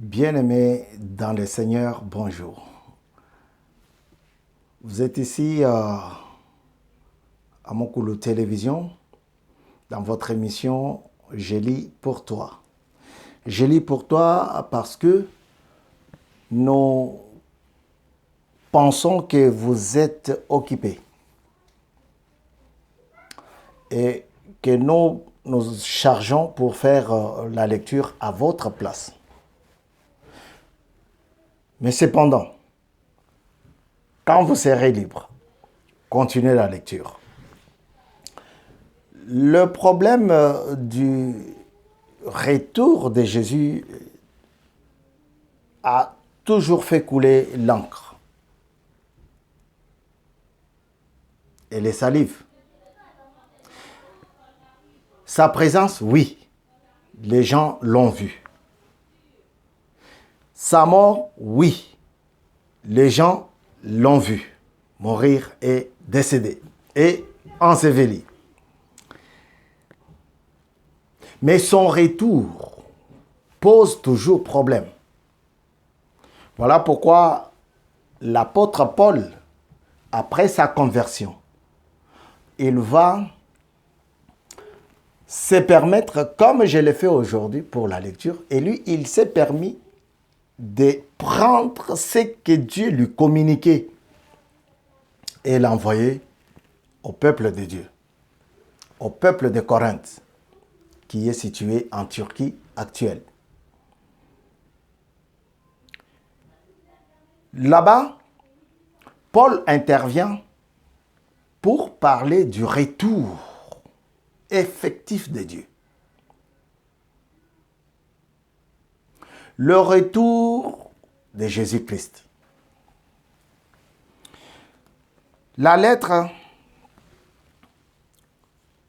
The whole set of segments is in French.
Bien-aimés dans le Seigneur, bonjour. Vous êtes ici à Mokulu Télévision, dans votre émission « Je lis pour toi ». Je lis pour toi parce que nous pensons que vous êtes occupés et que nous nous chargeons pour faire la lecture à votre place. Mais cependant, quand vous serez libre, continuez la lecture. Le problème du retour de Jésus a toujours fait couler l'encre et les salives. Sa présence, oui, les gens l'ont vu. Sa mort, oui, les gens l'ont vu mourir et décéder et enseveli. Mais son retour pose toujours problème. Voilà pourquoi l'apôtre Paul, après sa conversion, il va se permettre, comme je l'ai fait aujourd'hui pour la lecture, et lui, il s'est permis de prendre ce que Dieu lui communiquait et l'envoyer au peuple de Dieu, au peuple de Corinthe, qui est situé en Turquie actuelle. Là-bas, Paul intervient pour parler du retour effectif de Dieu. Le retour de Jésus-Christ. La lettre,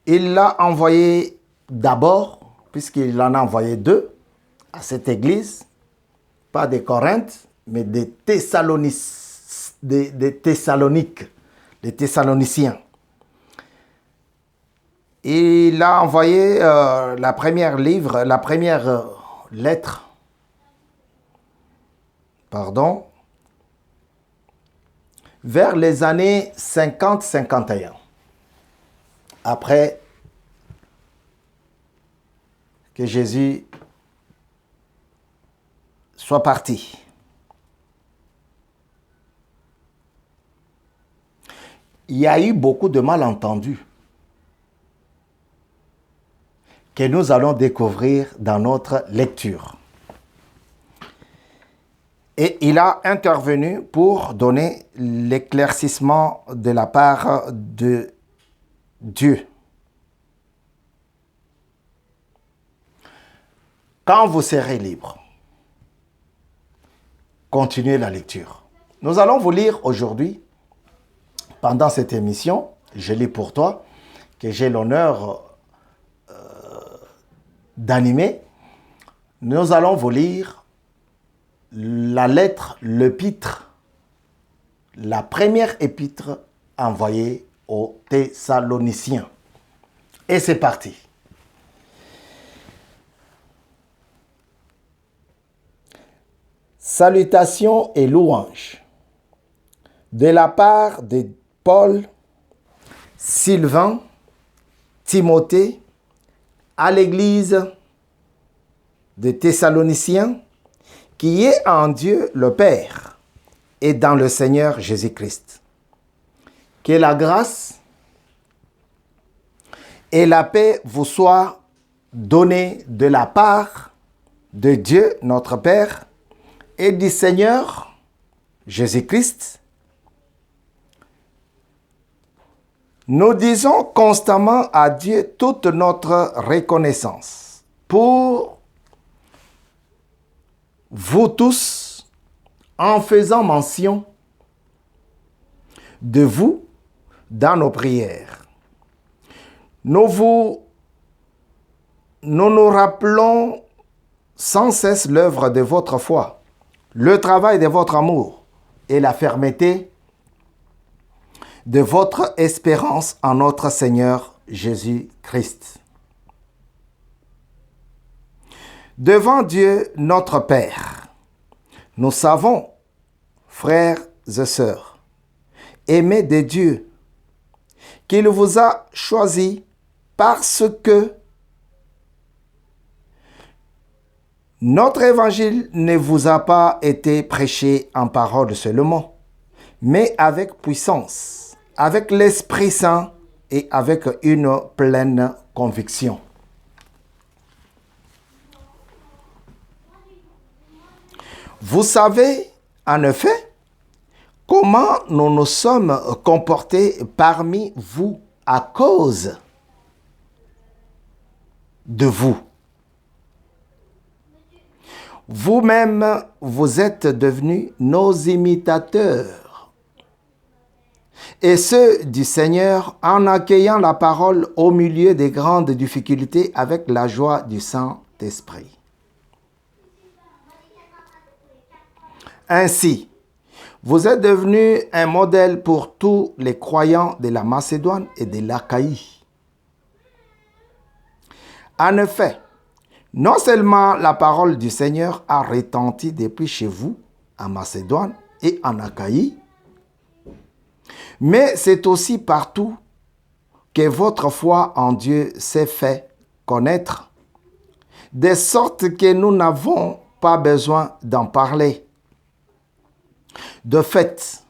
il l'a envoyée d'abord, puisqu'il en a envoyé deux, à cette église, pas de Corinthe, mais des Thessaloniques, les Thessaloniciens. Il a envoyé la première lettre, vers les années 50-51, après que Jésus soit parti. Il y a eu beaucoup de malentendus que nous allons découvrir dans notre lecture. Et il a intervenu pour donner l'éclaircissement de la part de Dieu. Quand vous serez libre, continuez la lecture. Nous allons vous lire aujourd'hui, pendant cette émission, Je lis pour toi, que j'ai l'honneur d'animer. Nous allons vous lire la lettre, l'épître, la première épître envoyée aux Thessaloniciens. Et c'est parti. Salutations et louanges de la part de Paul, Sylvain, Timothée, à l'église des Thessaloniciens, qui est en Dieu le Père et dans le Seigneur Jésus-Christ. Que la grâce et la paix vous soient données de la part de Dieu notre Père et du Seigneur Jésus-Christ. Nous disons constamment à Dieu toute notre reconnaissance pour vous tous, en faisant mention de vous dans nos prières. Nous nous rappelons sans cesse l'œuvre de votre foi, le travail de votre amour et la fermeté de votre espérance en notre Seigneur Jésus-Christ. Devant Dieu notre Père Nous savons, frères et sœurs, aimés de Dieu, qu'il vous a choisis parce que notre évangile ne vous a pas été prêché en parole seulement, mais avec puissance, avec l'Esprit Saint et avec une pleine conviction. Vous savez, en effet, comment nous nous sommes comportés parmi vous à cause de vous. Vous-même, vous êtes devenus nos imitateurs et ceux du Seigneur en accueillant la parole au milieu des grandes difficultés avec la joie du Saint-Esprit. Ainsi, vous êtes devenus un modèle pour tous les croyants de la Macédoine et de l'Achaïe. En effet, non seulement la parole du Seigneur a retenti depuis chez vous, en Macédoine et en Achaïe, mais c'est aussi partout que votre foi en Dieu s'est fait connaître, de sorte que nous n'avons pas besoin d'en parler. De fait,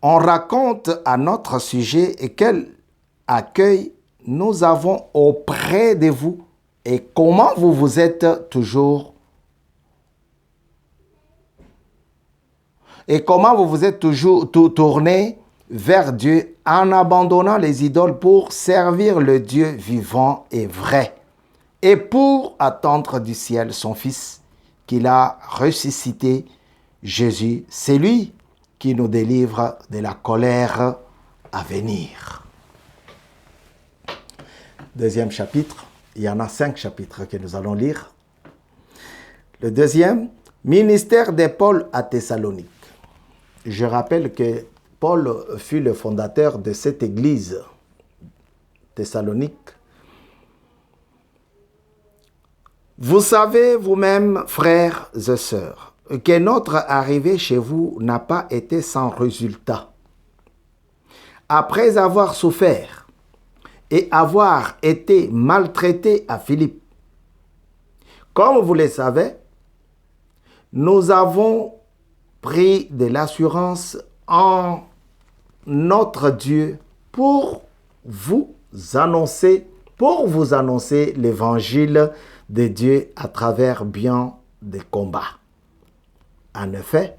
on raconte à notre sujet quel accueil nous avons auprès de vous et comment vous vous êtes toujours tourné vers Dieu en abandonnant les idoles pour servir le Dieu vivant et vrai et pour attendre du ciel son Fils qu'il a ressuscité, Jésus, c'est lui qui nous délivre de la colère à venir. Deuxième chapitre, il y en a 5 chapitres que nous allons lire. Le deuxième, ministère de Paul à Thessalonique. Je rappelle que Paul fut le fondateur de cette église, Thessalonique. Vous savez vous-même, frères et sœurs, que notre arrivée chez vous n'a pas été sans résultat. Après avoir souffert et avoir été maltraités à Philippe, comme vous le savez, nous avons pris de l'assurance en notre Dieu pour vous annoncer l'évangile de Dieu à travers bien des combats. En effet,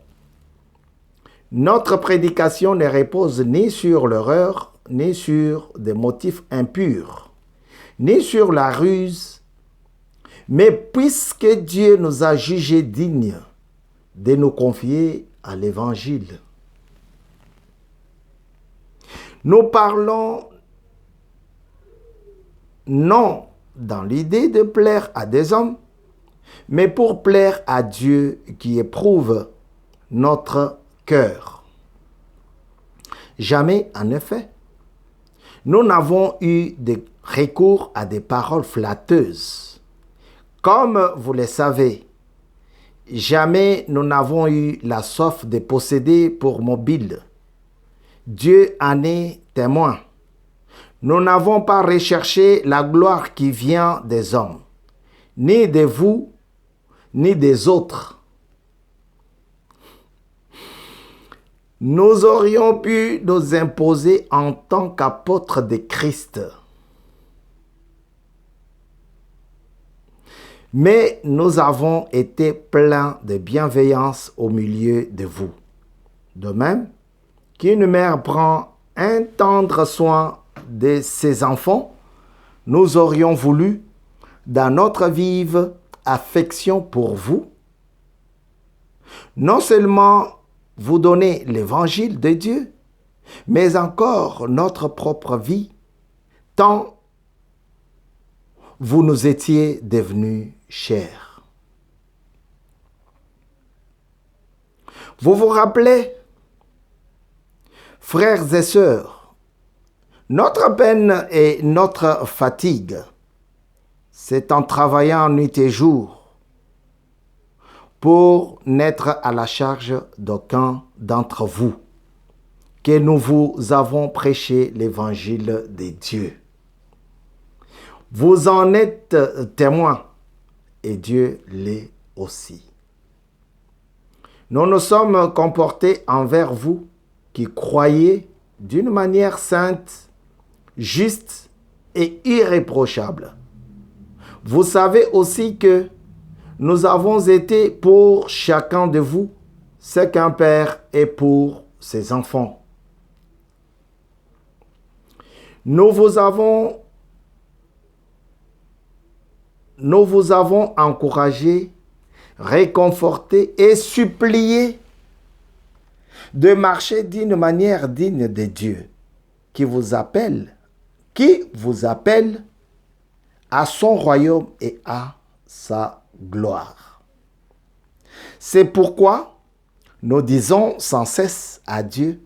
notre prédication ne repose ni sur l'erreur, ni sur des motifs impurs, ni sur la ruse, mais puisque Dieu nous a jugés dignes de nous confier à l'Évangile. Nous parlons non dans l'idée de plaire à des hommes, mais pour plaire à Dieu qui éprouve notre cœur. Jamais, en effet, nous n'avons eu de recours à des paroles flatteuses. Comme vous le savez, jamais nous n'avons eu la soif de posséder pour mobile. Dieu en est témoin. Nous n'avons pas recherché la gloire qui vient des hommes, ni de vous, ni des autres. Nous aurions pu nous imposer en tant qu'apôtres de Christ. Mais nous avons été pleins de bienveillance au milieu de vous. De même qu'une mère prend un tendre soin de ses enfants, nous aurions voulu, dans notre vive affection pour vous, non seulement vous donner l'évangile de Dieu, mais encore notre propre vie, tant vous nous étiez devenus chers. Vous vous rappelez, frères et sœurs, notre peine et notre fatigue, c'est en travaillant nuit et jour pour n'être à la charge d'aucun d'entre vous, que nous vous avons prêché l'évangile de Dieu. Vous en êtes témoins, et Dieu l'est aussi. Nous nous sommes comportés envers vous qui croyez d'une manière sainte, juste et irréprochable. Vous savez aussi que nous avons été pour chacun de vous ce qu'un père est pour ses enfants. Nous vous avons encouragé, réconforté et supplié de marcher d'une manière digne de Dieu, qui vous appelle à son royaume et à sa gloire. C'est pourquoi nous disons sans cesse à Dieu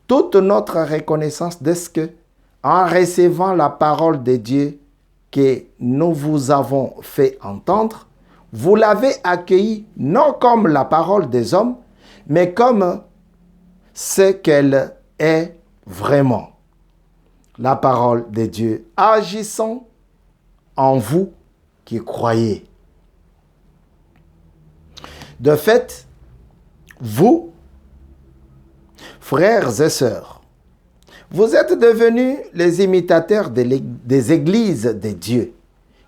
toute notre reconnaissance de ce que, en recevant la parole de Dieu que nous vous avons fait entendre, vous l'avez accueillie non comme la parole des hommes, mais comme ce qu'elle est vraiment. La parole de Dieu agissant en vous qui croyez. De fait, vous, frères et sœurs, vous êtes devenus les imitateurs des églises de Dieu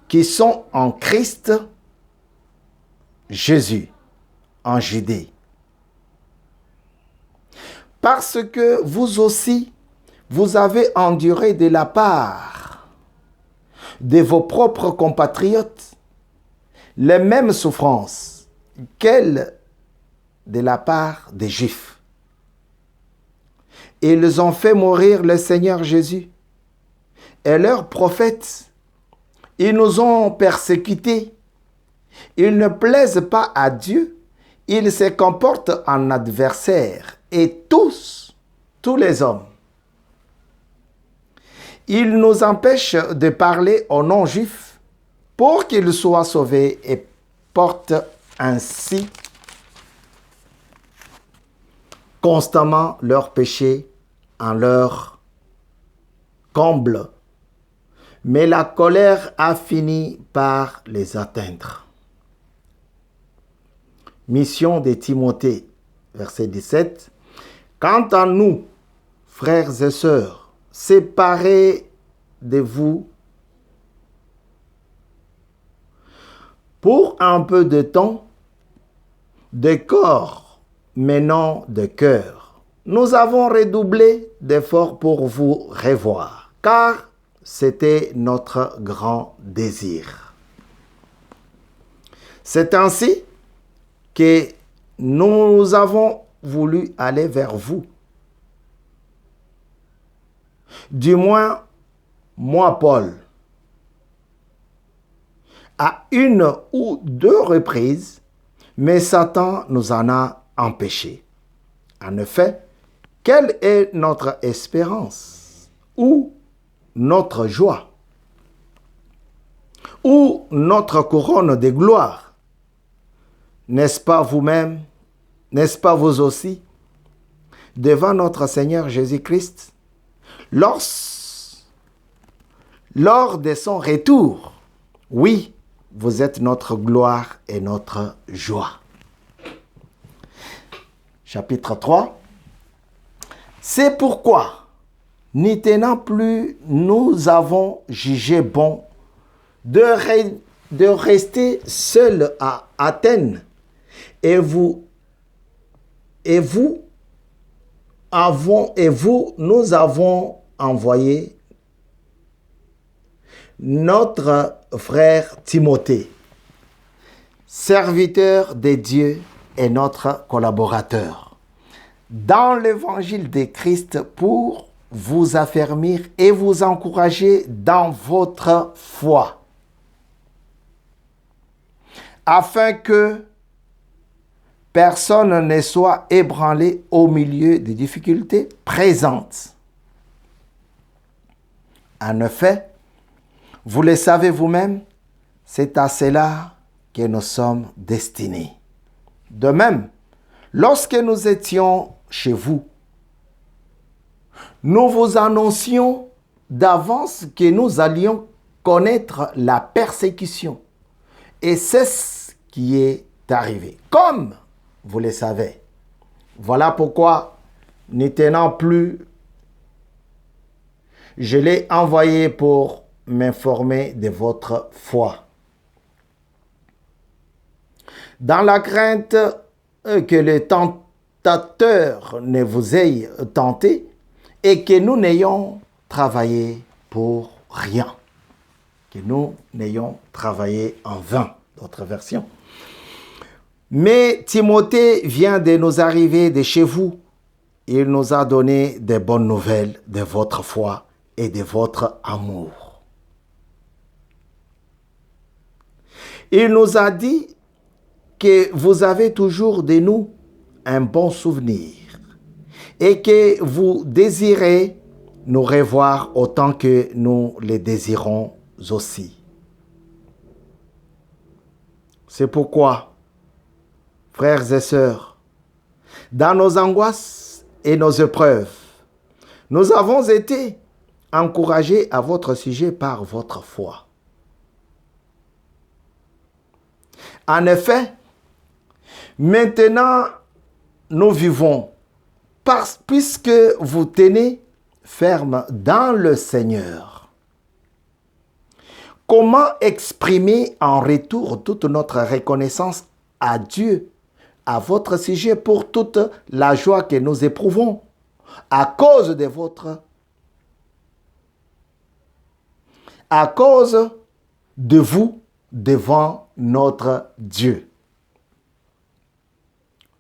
qui sont en Christ Jésus, en Judée. Parce que vous aussi, vous avez enduré de la part de vos propres compatriotes les mêmes souffrances qu'elles de la part des Juifs. Ils ont fait mourir le Seigneur Jésus et leurs prophètes. Ils nous ont persécutés. Ils ne plaisent pas à Dieu. Ils se comportent en adversaires. Et tous les hommes, ils nous empêchent de parler aux non-juifs pour qu'ils soient sauvés et portent ainsi constamment leurs péchés en leur comble. Mais la colère a fini par les atteindre. Mission de Timothée, verset 17. Quant à nous, frères et sœurs, séparés de vous pour un peu de temps, de corps, mais non de cœur, nous avons redoublé d'efforts pour vous revoir, car c'était notre grand désir. C'est ainsi que nous avons voulu aller vers vous. Du moins, moi, Paul, à une ou deux reprises, mais Satan nous en a empêchés. En effet, quelle est notre espérance ou notre joie ou notre couronne de gloire? N'est-ce pas vous-même, n'est-ce pas vous aussi, devant notre Seigneur Jésus-Christ, lors de son retour? Oui, vous êtes notre gloire et notre joie. Chapitre 3. C'est pourquoi, n'y tenant plus, nous avons jugé bon de rester seuls à Athènes. Et nous avons envoyé notre frère Timothée, serviteur de Dieu et notre collaborateur, dans l'évangile de Christ pour vous affermir et vous encourager dans votre foi, afin que personne ne soit ébranlé au milieu des difficultés présentes. En effet, vous le savez vous-même, c'est à cela que nous sommes destinés. De même, lorsque nous étions chez vous, nous vous annoncions d'avance que nous allions connaître la persécution. Et c'est ce qui est arrivé. Comme vous le savez. Voilà pourquoi, n'y tenant plus, je l'ai envoyé pour m'informer de votre foi. Dans la crainte que le tentateur ne vous ait tenté et que nous n'ayons travaillé pour rien. Que nous n'ayons travaillé en vain, d'autres versions. Mais Timothée vient de nous arriver de chez vous. Il nous a donné des bonnes nouvelles de votre foi et de votre amour. Il nous a dit que vous avez toujours de nous un bon souvenir et que vous désirez nous revoir autant que nous le désirons aussi. C'est pourquoi, frères et sœurs, dans nos angoisses et nos épreuves, nous avons été encouragés à votre sujet par votre foi. En effet, maintenant, nous vivons puisque vous tenez ferme dans le Seigneur. Comment exprimer en retour toute notre reconnaissance à Dieu à votre sujet pour toute la joie que nous éprouvons à cause de vous devant notre Dieu.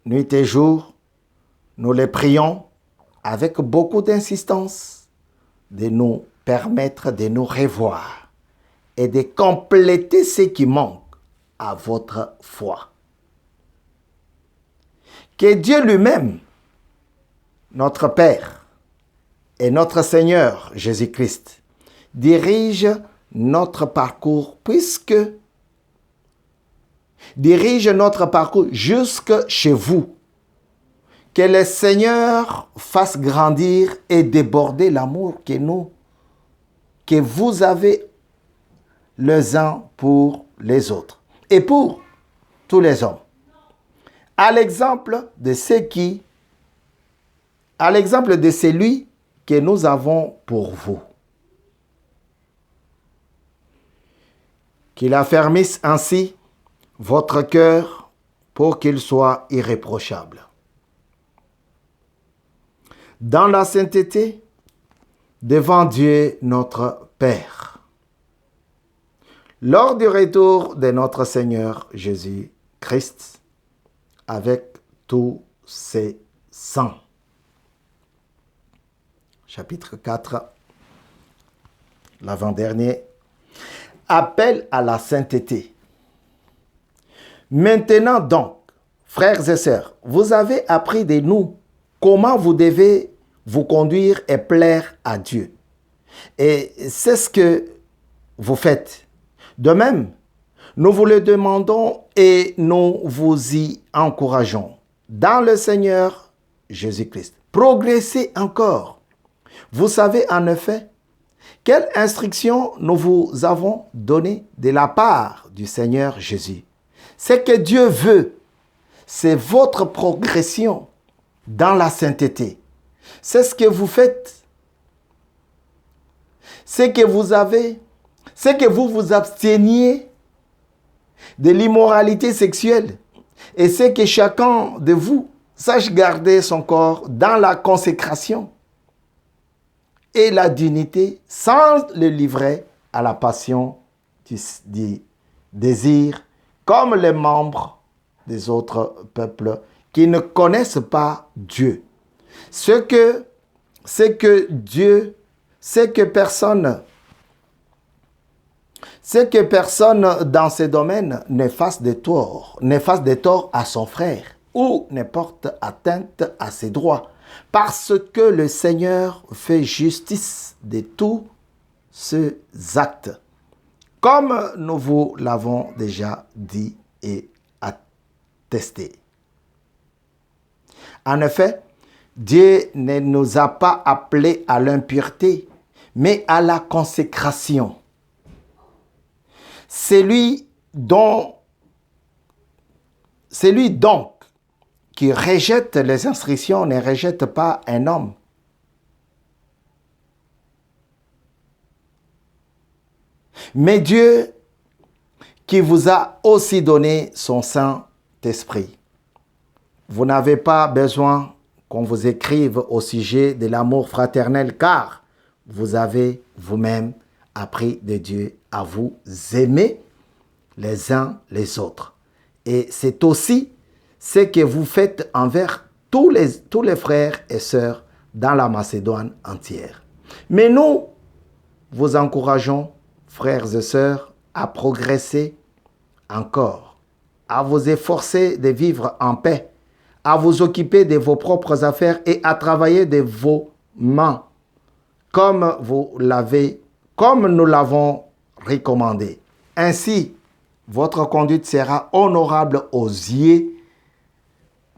Nuit et jour, nous les prions avec beaucoup d'insistance de nous permettre de nous revoir et de compléter ce qui manque à votre foi. Que Dieu lui-même, notre Père et notre Seigneur Jésus-Christ, dirige notre parcours jusque chez vous. Que le Seigneur fasse grandir et déborder l'amour que vous avez les uns pour les autres et pour tous les hommes. À l'exemple de celui que nous avons pour vous. Qu'il affermisse ainsi votre cœur pour qu'il soit irréprochable. Dans la sainteté, devant Dieu notre Père. Lors du retour de notre Seigneur Jésus-Christ, avec tous ses saints. Chapitre 4, l'avant-dernier. Appel à la sainteté. Maintenant donc, frères et sœurs, vous avez appris de nous comment vous devez vous conduire et plaire à Dieu. Et c'est ce que vous faites. De même, nous vous le demandons et nous vous y encourageons. Dans le Seigneur Jésus-Christ, progressez encore. Vous savez en effet quelle instruction nous vous avons donnée de la part du Seigneur Jésus. Ce que Dieu veut, c'est votre progression dans la sainteté. C'est ce que vous faites. C'est que vous vous absteniez de l'immoralité sexuelle. Et c'est que chacun de vous sache garder son corps dans la consécration et la dignité sans le livrer à la passion du désir comme les membres des autres peuples qui ne connaissent pas Dieu. Ce que personne dans ces domaines ne fasse de tort à son frère ou ne porte atteinte à ses droits, parce que le Seigneur fait justice de tous ces actes, comme nous vous l'avons déjà dit et attesté. En effet, Dieu ne nous a pas appelés à l'impureté, mais à la consécration. Celui donc qui rejette les instructions ne rejette pas un homme. Mais Dieu qui vous a aussi donné son Saint-Esprit. Vous n'avez pas besoin qu'on vous écrive au sujet de l'amour fraternel, car vous avez vous-même appris de Dieu à vous aimer les uns les autres. Et c'est aussi ce que vous faites envers tous les frères et sœurs dans la Macédoine entière. Mais nous vous encourageons, frères et sœurs, à progresser encore, à vous efforcer de vivre en paix, à vous occuper de vos propres affaires et à travailler de vos mains, comme nous l'avons recommandé. Ainsi, votre conduite sera honorable aux yeux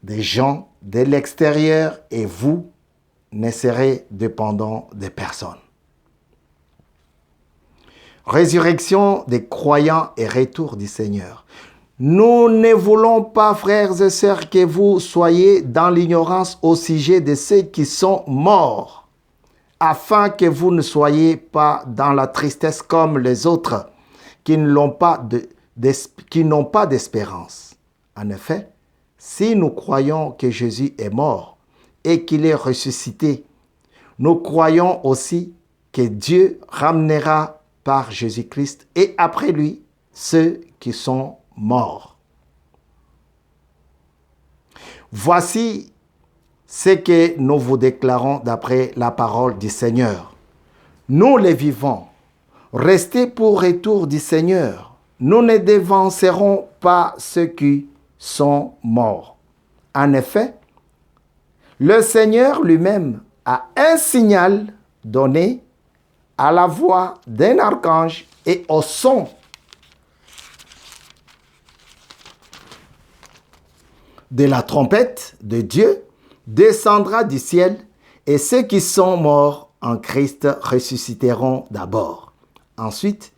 des gens de l'extérieur et vous ne serez dépendant de personne. Résurrection des croyants et retour du Seigneur. Nous ne voulons pas, frères et sœurs, que vous soyez dans l'ignorance au sujet de ceux qui sont morts, afin que vous ne soyez pas dans la tristesse comme les autres qui n'ont pas d'espérance. En effet, si nous croyons que Jésus est mort et qu'il est ressuscité, nous croyons aussi que Dieu ramènera par Jésus-Christ et après lui ceux qui sont morts. Voici ce que nous vous déclarons d'après la parole du Seigneur. Nous les vivants, restez pour retour du Seigneur. Nous ne devancerons pas ceux qui sont morts. En effet, le Seigneur lui-même a un signal donné à la voix d'un archange et au son de la trompette de Dieu, descendra du ciel et ceux qui sont morts en Christ ressusciteront d'abord. Ensuite,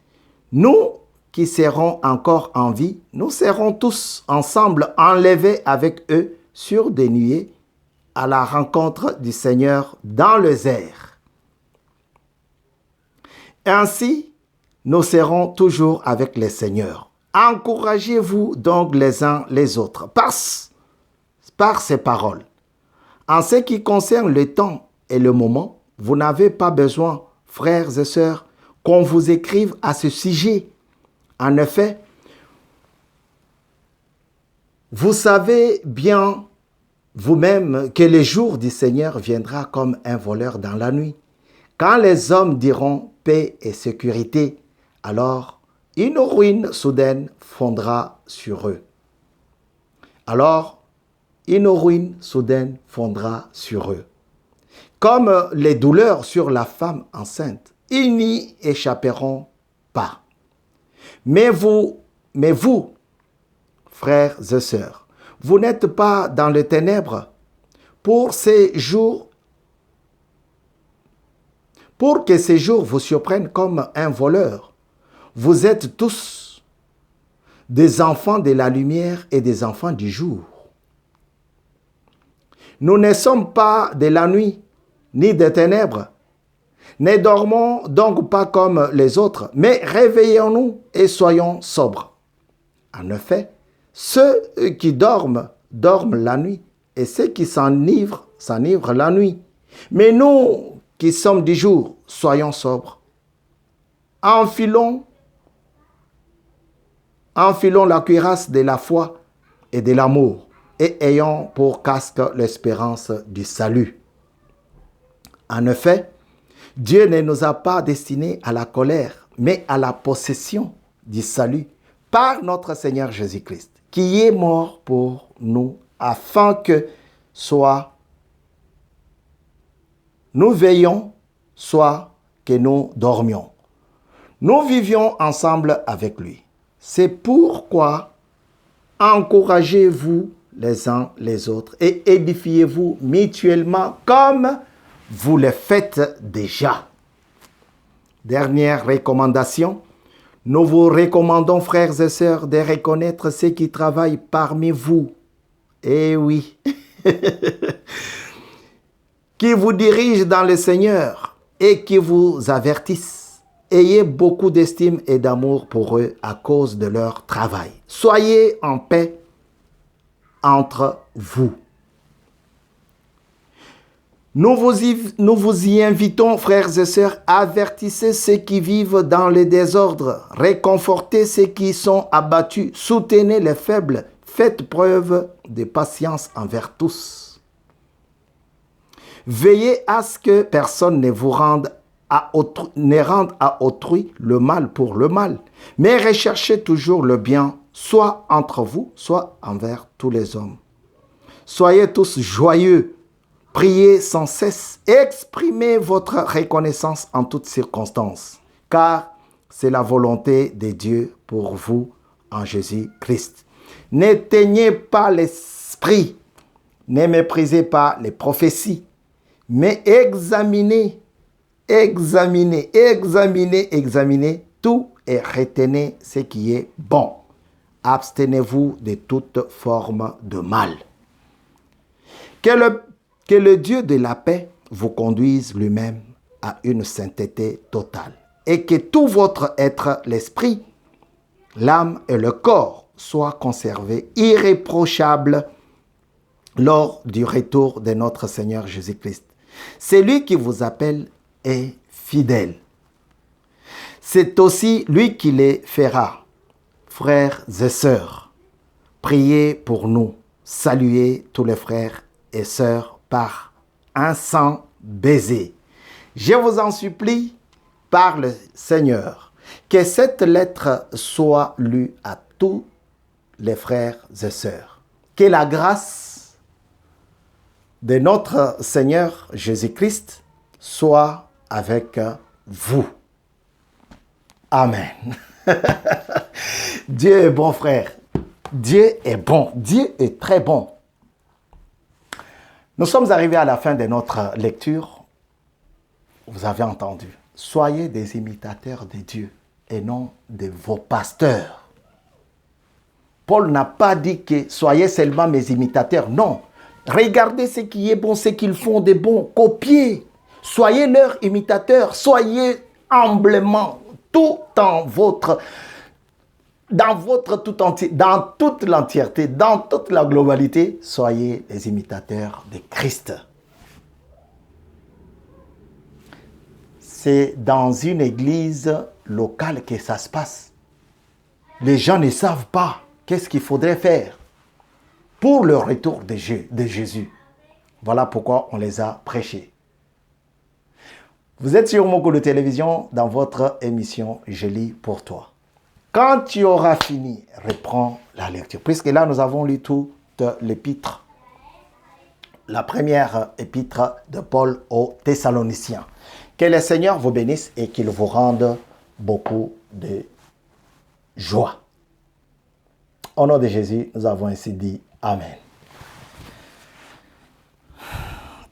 nous qui serons encore en vie, nous serons tous ensemble enlevés avec eux sur des nuées à la rencontre du Seigneur dans les airs. Ainsi, nous serons toujours avec le Seigneur. Encouragez-vous donc les uns les autres par ces paroles. En ce qui concerne le temps et le moment, vous n'avez pas besoin, frères et sœurs, qu'on vous écrive à ce sujet. En effet, vous savez bien vous-même que le jour du Seigneur viendra comme un voleur dans la nuit. Quand les hommes diront paix et sécurité, alors une ruine soudaine fondra sur eux. Comme les douleurs sur la femme enceinte, ils n'y échapperont pas. Mais vous, frères et sœurs, vous n'êtes pas dans les ténèbres pour que ces jours vous surprennent comme un voleur. Vous êtes tous des enfants de la lumière et des enfants du jour. Nous ne sommes pas de la nuit, ni des ténèbres. Ne dormons donc pas comme les autres, mais réveillons-nous et soyons sobres. En effet, ceux qui dorment la nuit, et ceux qui s'enivrent la nuit. Mais nous qui sommes du jour, soyons sobres. Enfilons la cuirasse de la foi et de l'amour, et ayons pour casque l'espérance du salut. En effet, Dieu ne nous a pas destinés à la colère, mais à la possession du salut par notre Seigneur Jésus-Christ, qui est mort pour nous, afin que soit nous veillions, soit que nous dormions. Nous vivions ensemble avec lui. C'est pourquoi encouragez-vous les uns les autres et édifiez-vous mutuellement comme vous le faites déjà. Dernière recommandation. Nous vous recommandons, frères et sœurs, de reconnaître ceux qui travaillent parmi vous. Eh oui. Qui vous dirigent dans le Seigneur et qui vous avertissent. Ayez beaucoup d'estime et d'amour pour eux à cause de leur travail. Soyez en paix entre vous. Nous vous y invitons, frères et sœurs, avertissez ceux qui vivent dans le désordre, réconfortez ceux qui sont abattus, soutenez les faibles, faites preuve de patience envers tous. Veillez à ce que personne ne vous rende à autrui le mal pour le mal, mais recherchez toujours le bien, soit entre vous, soit envers tous les hommes. Soyez tous joyeux, priez sans cesse, exprimez votre reconnaissance en toutes circonstances, car c'est la volonté de Dieu pour vous en Jésus-Christ. N'éteignez pas l'esprit, ne méprisez pas les prophéties, mais examinez tout et retenez ce qui est bon. Abstenez-vous de toute forme de mal. Que le Dieu de la paix vous conduise lui-même à une sainteté totale et que tout votre être, l'esprit, l'âme et le corps soient conservés irréprochables lors du retour de notre Seigneur Jésus-Christ. Celui qui vous appelle est fidèle. C'est aussi lui qui les fera. Frères et sœurs, priez pour nous. Saluez tous les frères et sœurs par un sang baiser. Je vous en supplie par le Seigneur que cette lettre soit lue à tous les frères et sœurs. Que la grâce de notre Seigneur Jésus-Christ soit avec vous. Amen. Dieu est bon, frère. Dieu est bon. Dieu est très bon. Nous sommes arrivés à la fin de notre lecture. Vous avez entendu. Soyez des imitateurs de Dieu et non de vos pasteurs. Paul n'a pas dit que soyez seulement mes imitateurs. Non. Regardez ce qui est bon, ce qu'ils font de bon. Copiez. Soyez leurs imitateurs. Soyez humblement, tout en votre... dans toute l'entièreté, dans toute la globalité, soyez les imitateurs de Christ. C'est dans une église locale que ça se passe. Les gens ne savent pas qu'est-ce qu'il faudrait faire pour le retour de Jésus. Voilà pourquoi on les a prêchés. Vous êtes sur Moko de télévision dans votre émission « Je lis pour toi ». Quand tu auras fini, reprends la lecture. Puisque là, nous avons lu toute l'épître, la première épître de Paul aux Thessaloniciens. Que le Seigneur vous bénisse et qu'il vous rende beaucoup de joie. Au nom de Jésus, nous avons ainsi dit Amen.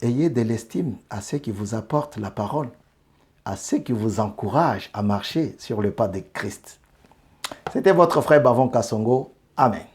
Ayez de l'estime à ceux qui vous apportent la parole, à ceux qui vous encouragent à marcher sur le pas de Christ. C'était votre frère Bavon Kassongo. Amen.